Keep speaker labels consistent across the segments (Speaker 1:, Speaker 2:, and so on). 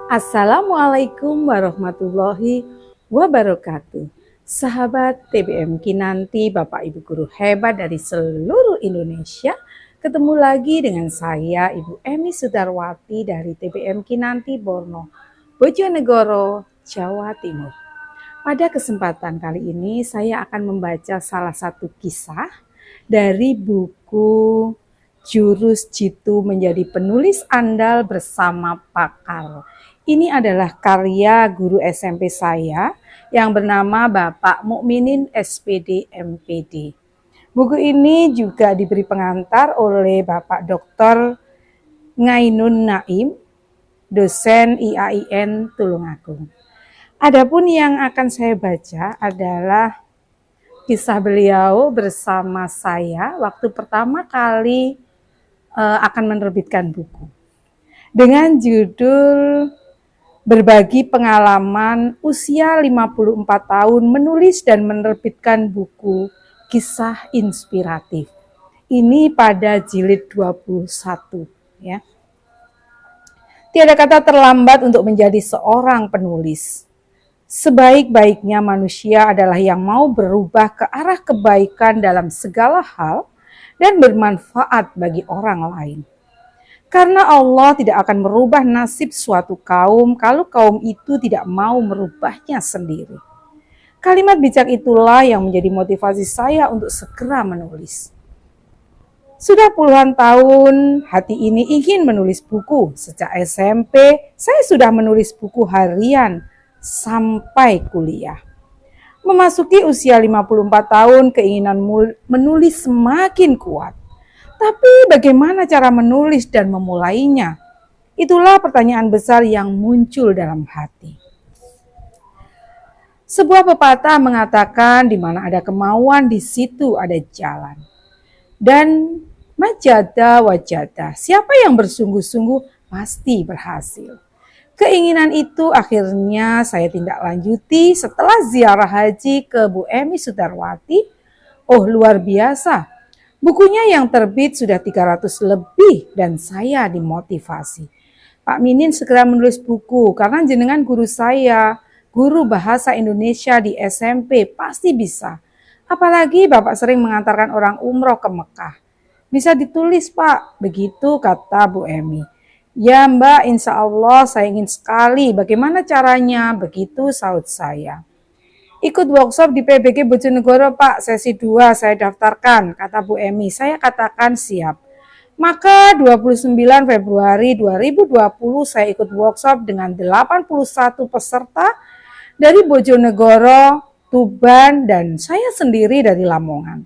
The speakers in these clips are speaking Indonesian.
Speaker 1: Assalamualaikum warahmatullahi wabarakatuh. Sahabat TBM Kinanti, Bapak Ibu guru hebat dari seluruh Indonesia. Ketemu lagi dengan saya Ibu Emi Sudarwati dari TBM Kinanti Borno, Bojonegoro, Jawa Timur. Pada kesempatan kali ini saya akan membaca salah satu kisah dari buku Jurus Jitu Menjadi Penulis Andal bersama Pakar. Ini adalah karya guru SMP saya yang bernama Bapak Mukminin SPD MPD. Buku ini juga diberi pengantar oleh Bapak Dr. Ngainun Naim, dosen IAIN Tulungagung. Adapun yang akan saya baca adalah kisah beliau bersama saya waktu pertama kali akan menerbitkan buku. Dengan judul Berbagi Pengalaman Usia 54 Tahun Menulis dan Menerbitkan Buku Kisah Inspiratif. Ini pada jilid 21 ya. Tiada kata terlambat untuk menjadi seorang penulis. Sebaik-baiknya manusia adalah yang mau berubah ke arah kebaikan dalam segala hal dan bermanfaat bagi orang lain. Karena Allah tidak akan merubah nasib suatu kaum kalau kaum itu tidak mau merubahnya sendiri. Kalimat bijak itulah yang menjadi motivasi saya untuk segera menulis. Sudah puluhan tahun hati ini ingin menulis buku. Sejak SMP saya sudah menulis buku harian sampai kuliah. Memasuki usia 54 tahun keinginan menulis semakin kuat. Tapi bagaimana cara menulis dan memulainya? Itulah pertanyaan besar yang muncul dalam hati. Sebuah pepatah mengatakan di mana ada kemauan di situ ada jalan. Dan majada wajada, siapa yang bersungguh-sungguh pasti berhasil. Keinginan itu akhirnya saya tindak lanjuti setelah ziarah haji ke Bu Emi Sudarwati. Oh, luar biasa. Bukunya yang terbit sudah 300 lebih dan saya dimotivasi. Pak Minin segera menulis buku karena jenengan guru saya, guru bahasa Indonesia di SMP, pasti bisa. Apalagi Bapak sering mengantarkan orang umroh ke Mekah. Bisa ditulis Pak, begitu kata Bu Emi. Ya Mbak, insya Allah saya ingin sekali, bagaimana caranya? Begitu sahut saya. Ikut workshop di PBG Bojonegoro Pak, sesi 2 saya daftarkan, kata Bu Emi. Saya katakan siap. Maka 29 Februari 2020 saya ikut workshop dengan 81 peserta dari Bojonegoro, Tuban, dan saya sendiri dari Lamongan.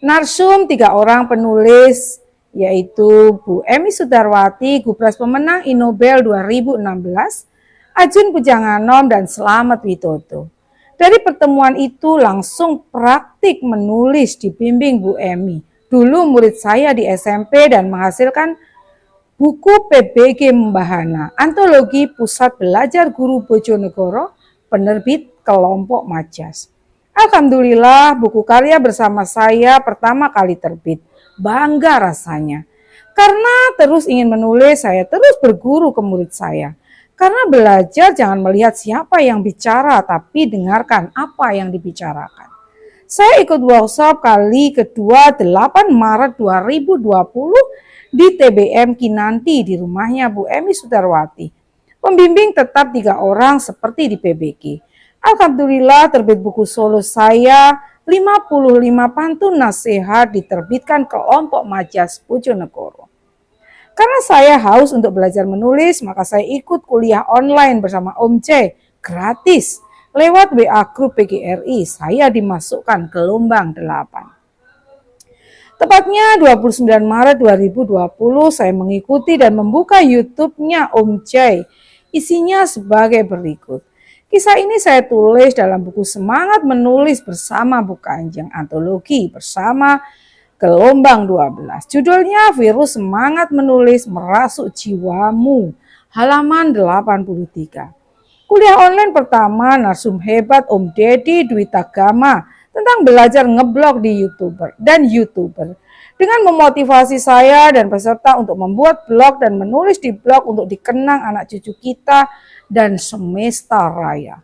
Speaker 1: Narsum 3 orang penulis, yaitu Bu Emi Sudarwati, Gupras pemenang Inobel 2016, Ajun Pujanganom, dan Slamet Witoto. Dari pertemuan itu langsung praktik menulis dibimbing Bu Emi. Dulu murid saya di SMP dan menghasilkan buku PBG Membahana, antologi Pusat Belajar Guru Bojonegoro, penerbit Kelompok Majas. Alhamdulillah buku karya bersama saya pertama kali terbit. Bangga rasanya. Karena terus ingin menulis, saya terus berguru ke murid saya. Karena belajar jangan melihat siapa yang bicara, tapi dengarkan apa yang dibicarakan. Saya ikut workshop kali kedua 8 Maret 2020 di TBM Kinanti di rumahnya Bu Emi Sudarwati. Pembimbing tetap 3 orang seperti di PBG. Alhamdulillah terbit buku solo saya 55 pantun nasihat diterbitkan Kelompok Majas Bojonegoro. Karena saya haus untuk belajar menulis, maka saya ikut kuliah online bersama Om C, gratis. Lewat WA Grup PGRI, saya dimasukkan gelombang 8. Tepatnya 29 Maret 2020, saya mengikuti dan membuka YouTube-nya Om C. Isinya sebagai berikut. Kisah ini saya tulis dalam buku Semangat Menulis bersama Bu Kanjeng, antologi bersama Gelombang 12. Judulnya Virus Semangat Menulis Merasuk Jiwamu, halaman 83. Kuliah online pertama narsum hebat Om Deddy Dwi Tagama tentang belajar ngeblog di YouTuber. dengan memotivasi saya dan peserta untuk membuat blog dan menulis di blog untuk dikenang anak cucu kita dan semesta raya.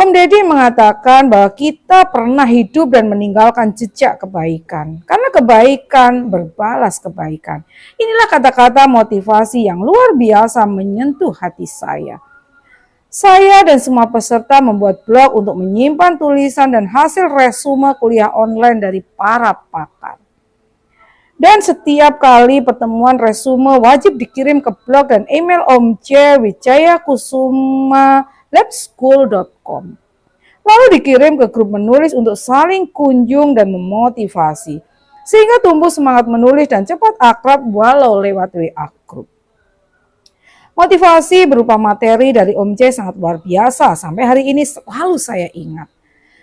Speaker 1: Om Deddy mengatakan bahwa kita pernah hidup dan meninggalkan jejak kebaikan. Karena kebaikan berbalas kebaikan. Inilah kata-kata motivasi yang luar biasa menyentuh hati saya. Saya dan semua peserta membuat blog untuk menyimpan tulisan dan hasil resume kuliah online dari para pakar. Dan setiap kali pertemuan resume wajib dikirim ke blog dan email Om J wijayakusuma.labschool.com. Lalu dikirim ke grup menulis untuk saling kunjung dan memotivasi. Sehingga tumbuh semangat menulis dan cepat akrab walau lewat WA grup. Motivasi berupa materi dari Om J sangat luar biasa, sampai hari ini selalu saya ingat.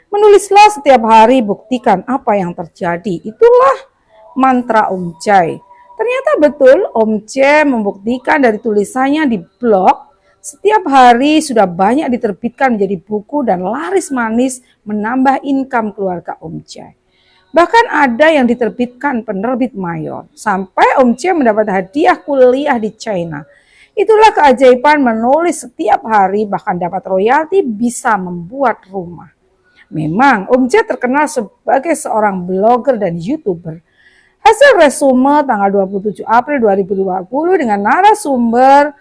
Speaker 1: Menulislah setiap hari, buktikan apa yang terjadi. Itulah mantra Om J. Ternyata betul Om J membuktikan dari tulisannya di blog, setiap hari sudah banyak diterbitkan menjadi buku dan laris manis menambah income keluarga Om J. Bahkan ada yang diterbitkan penerbit mayor, sampai Om J mendapat hadiah kuliah di China. Itulah keajaiban menulis setiap hari, bahkan dapat royalti bisa membuat rumah. Memang Om J terkenal sebagai seorang blogger dan YouTuber. Hasil resume tanggal 27 April 2020 dengan narasumber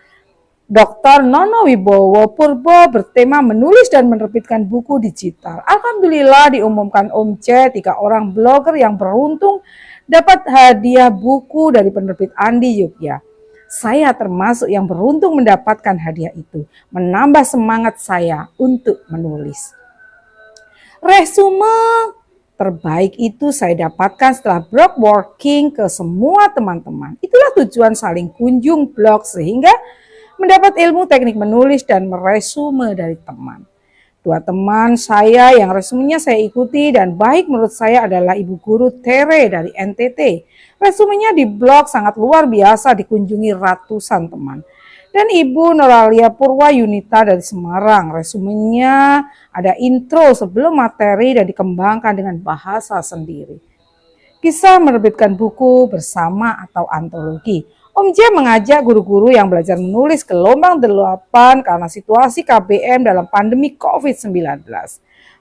Speaker 1: Dr. Nono Wibowo Purbo bertema menulis dan menerbitkan buku digital. Alhamdulillah diumumkan Om J 3 orang blogger yang beruntung dapat hadiah buku dari penerbit Andi Yogya. Saya termasuk yang beruntung mendapatkan hadiah itu, menambah semangat saya untuk menulis. Resume terbaik itu saya dapatkan setelah blog working ke semua teman-teman. Itulah tujuan saling kunjung blog, sehingga mendapat ilmu teknik menulis dan meresume dari teman. 2 teman saya yang resumenya saya ikuti dan baik menurut saya adalah Ibu Guru Tere dari NTT. Resumenya di blog sangat luar biasa, dikunjungi ratusan teman. Dan Ibu Noralia Purwa Yunita dari Semarang. Resumenya ada intro sebelum materi dan dikembangkan dengan bahasa sendiri. Kisah menerbitkan buku bersama atau antologi. Om J mengajak guru-guru yang belajar menulis gelombang 8 karena situasi KBM dalam pandemi COVID-19.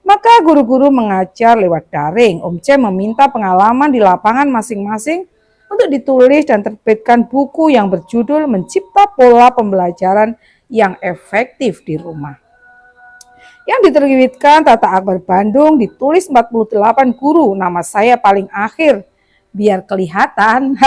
Speaker 1: Maka guru-guru mengajar lewat daring. Om J meminta pengalaman di lapangan masing-masing untuk ditulis dan terbitkan buku yang berjudul Mencipta Pola Pembelajaran yang Efektif di Rumah. Yang diterbitkan Tata Akbar Bandung, ditulis 48 guru, nama saya paling akhir, biar kelihatan.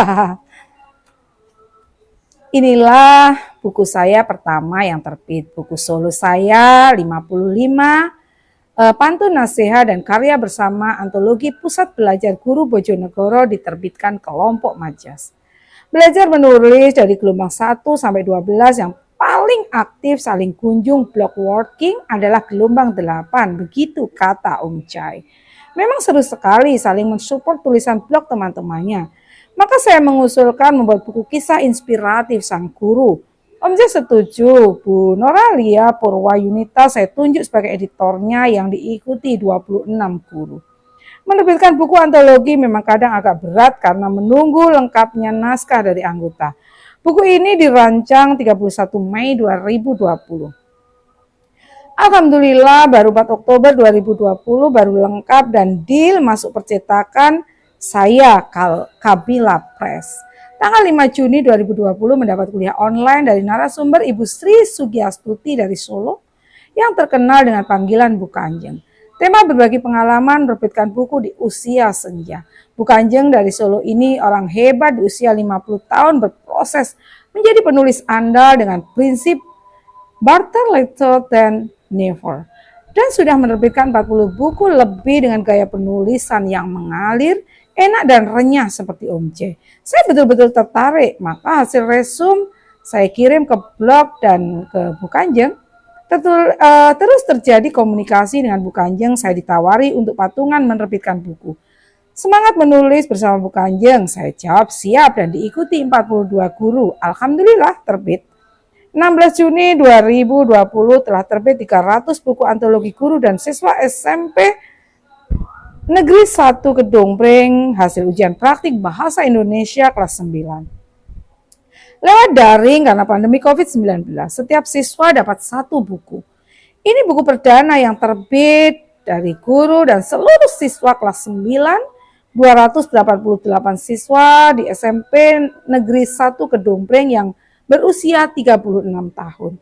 Speaker 1: Inilah buku saya pertama yang terbit, buku solo saya 55, pantun nasihat dan karya bersama antologi Pusat Belajar Guru Bojonegoro diterbitkan kelompok Majas. Belajar menulis dari gelombang 1 sampai 12 yang paling aktif saling kunjung blog working adalah gelombang 8, begitu kata Om J. Memang seru sekali saling mensupport tulisan blog teman-temannya. Maka saya mengusulkan membuat buku kisah inspiratif sang guru. Om J setuju, Bu Noralia Purwa Yunita saya tunjuk sebagai editornya yang diikuti 26 guru. Menerbitkan buku antologi memang kadang agak berat karena menunggu lengkapnya naskah dari anggota. Buku ini dirancang 31 Mei 2020. Alhamdulillah baru 4 Oktober 2020 baru lengkap dan deal masuk percetakan saya Kabila Press. Tanggal 5 Juni 2020 mendapat kuliah online dari narasumber Ibu Sri Sugiastuti dari Solo yang terkenal dengan panggilan Bu Kanjeng. Tema berbagi pengalaman menerbitkan buku di usia senja. Bu Kanjeng dari Solo ini orang hebat di usia 50 tahun berproses menjadi penulis andal dengan prinsip better later than never. Dan sudah menerbitkan 40 buku lebih dengan gaya penulisan yang mengalir, enak dan renyah seperti Om J. Saya betul-betul tertarik, maka hasil resume saya kirim ke blog dan ke Bu Kanjeng. Terus terjadi komunikasi dengan Bu Kanjeng, saya ditawari untuk patungan menerbitkan buku. Semangat menulis bersama Bu Kanjeng, saya jawab siap dan diikuti 42 guru. Alhamdulillah terbit. 16 Juni 2020 telah terbit 300 buku antologi guru dan siswa SMP Negeri 1 Kedongpreng, hasil ujian praktik Bahasa Indonesia kelas 9. Lewat daring karena pandemi COVID-19, setiap siswa dapat 1 buku. Ini buku perdana yang terbit dari guru dan seluruh siswa kelas 9, 288 siswa di SMP Negeri 1 Kedongpreng yang berusia 36 tahun.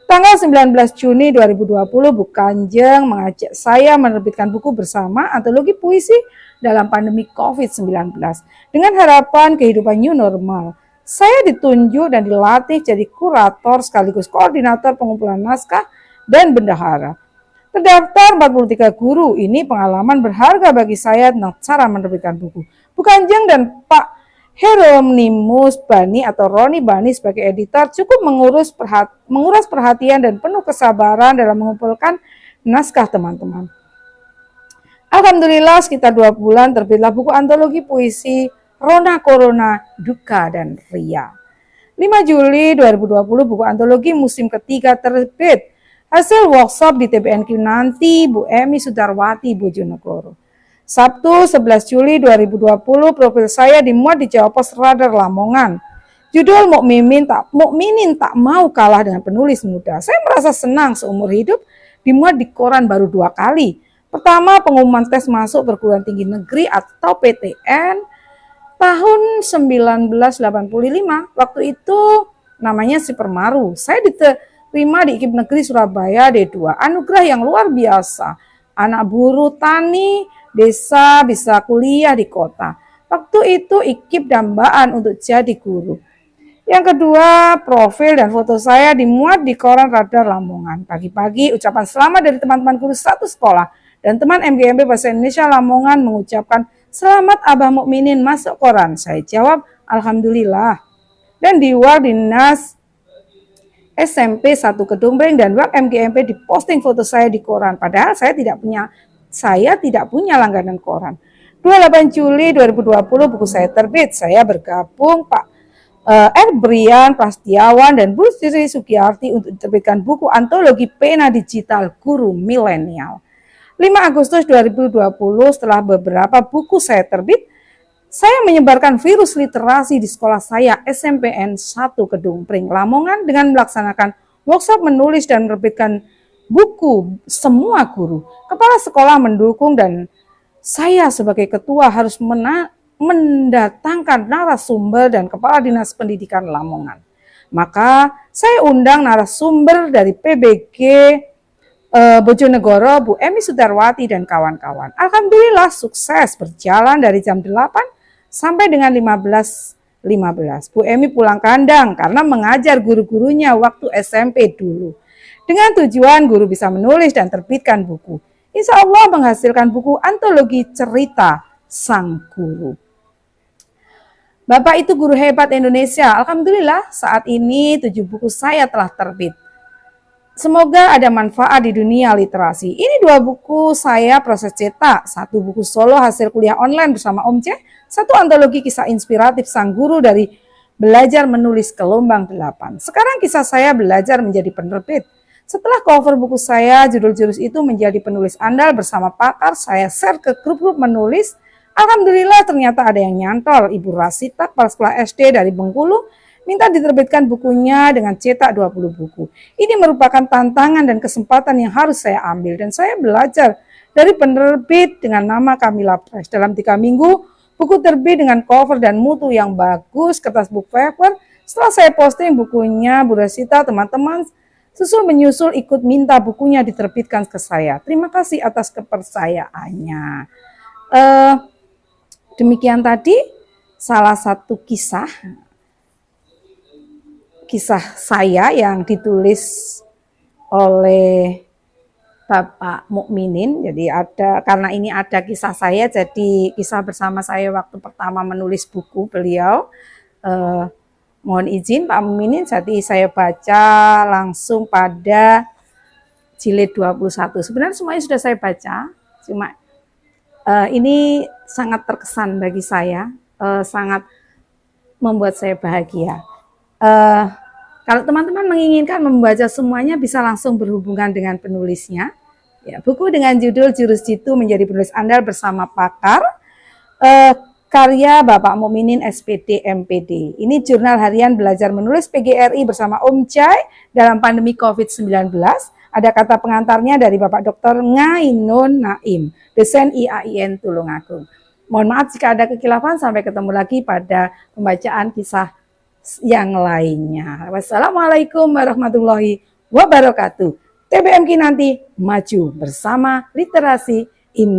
Speaker 1: Tanggal 19 Juni 2020, Bu Kanjeng mengajak saya menerbitkan buku bersama antologi puisi dalam pandemi COVID-19 dengan harapan kehidupan new normal. Saya ditunjuk dan dilatih jadi kurator sekaligus koordinator pengumpulan naskah dan bendahara. Terdaftar 43 guru, ini pengalaman berharga bagi saya tentang cara menerbitkan buku. Bu Kanjeng dan Pak Hieronymus Bani atau Roni Bani sebagai editor cukup menguras perhatian dan penuh kesabaran dalam mengumpulkan naskah teman-teman. Alhamdulillah sekitar 2 bulan terbitlah buku antologi puisi Rona Corona, Duka dan Ria. 5 Juli 2020 buku antologi musim ketiga terbit. Hasil workshop di TBM Kinanti Bu Emi Sudarwati Bojonegoro. Sabtu 11 Juli 2020 profil saya dimuat di Jawa Pos Radar Lamongan. Judul Mukminin tak mau kalah dengan penulis muda. Saya merasa senang seumur hidup dimuat di koran baru 2 kali. Pertama, pengumuman tes masuk perguruan tinggi negeri atau PTN tahun 1985. Waktu itu namanya si Permaru. Saya diterima di IKIP Negeri Surabaya D2. Anugerah yang luar biasa. Anak buruh tani desa bisa kuliah di kota. Waktu itu IKIP dambaan untuk jadi guru. Yang kedua, profil dan foto saya dimuat di koran Radar Lamongan. Pagi-pagi ucapan selamat dari teman-teman guru satu sekolah dan teman MGMP Bahasa Indonesia Lamongan mengucapkan selamat Abah Mukminin masuk koran. Saya jawab alhamdulillah. Dan di Wak Dinas SMP 1 Kedongpreng dan Wak MGMP diposting foto saya di koran. Padahal saya tidak punya langganan koran. 28 Juli 2020 buku saya terbit. Saya bergabung Pak Brian Prastiawan dan Bu Sri Sugiyarti untuk diterbitkan buku antologi pena digital guru milenial. 5 Agustus 2020 setelah beberapa buku saya terbit, saya menyebarkan virus literasi di sekolah saya SMPN 1 Kedongpreng Lamongan dengan melaksanakan workshop menulis dan menerbitkan buku semua guru. Kepala sekolah mendukung dan saya sebagai ketua harus mendatangkan narasumber dan Kepala Dinas Pendidikan Lamongan. Maka saya undang narasumber dari PBG Bojonegoro, Bu Emi Sudarwati dan kawan-kawan. Alhamdulillah sukses berjalan dari jam 8 sampai dengan 15.15. Bu Emi pulang kandang karena mengajar guru-gurunya waktu SMP dulu. Dengan tujuan guru bisa menulis dan terbitkan buku. Insya Allah menghasilkan buku antologi cerita sang guru. Bapak itu guru hebat Indonesia. Alhamdulillah saat ini 7 buku saya telah terbit. Semoga ada manfaat di dunia literasi. Ini 2 buku saya proses cetak. 1 buku solo hasil kuliah online bersama Om C. 1 antologi kisah inspiratif sang guru dari belajar menulis gelombang 8. Sekarang kisah saya belajar menjadi penerbit. Setelah cover buku saya, judul-judul itu menjadi penulis andal bersama pakar. Saya share ke grup-grup menulis. Alhamdulillah ternyata ada yang nyantol. Ibu Rasita, kepala sekolah SD dari Bengkulu, minta diterbitkan bukunya dengan cetak 20 buku. Ini merupakan tantangan dan kesempatan yang harus saya ambil. Dan saya belajar dari penerbit dengan nama Kamila Press. Dalam 3 minggu, buku terbit dengan cover dan mutu yang bagus, kertas book paper. Setelah saya posting bukunya, Bu Rasita, teman-teman menyusul ikut minta bukunya diterbitkan ke saya. Terima kasih atas kepercayaannya. Demikian tadi salah satu kisah saya yang ditulis oleh Bapak Mukminin. Jadi karena ini ada kisah saya, jadi kisah bersama saya waktu pertama menulis buku beliau. Mohon izin Pak Mukminin, jadi saya baca langsung pada jilid 21. Sebenarnya semuanya sudah saya baca, cuma ini sangat terkesan bagi saya, sangat membuat saya bahagia. Kalau teman-teman menginginkan membaca semuanya bisa langsung berhubungan dengan penulisnya. Ya, buku dengan judul Jurus Jitu Menjadi Penulis Andal Bersama Pakar, karya Bapak Mukminin SPD MPD. Ini jurnal harian belajar menulis PGRI bersama Om Jai dalam pandemi COVID-19. Ada kata pengantarnya dari Bapak Dr. Ngainun Naim, dosen IAIN Tulungagung. Mohon maaf jika ada kekilafan, sampai ketemu lagi pada pembacaan kisah yang lainnya. Wassalamualaikum warahmatullahi wabarakatuh. TBM Kinanti maju bersama literasi Indonesia.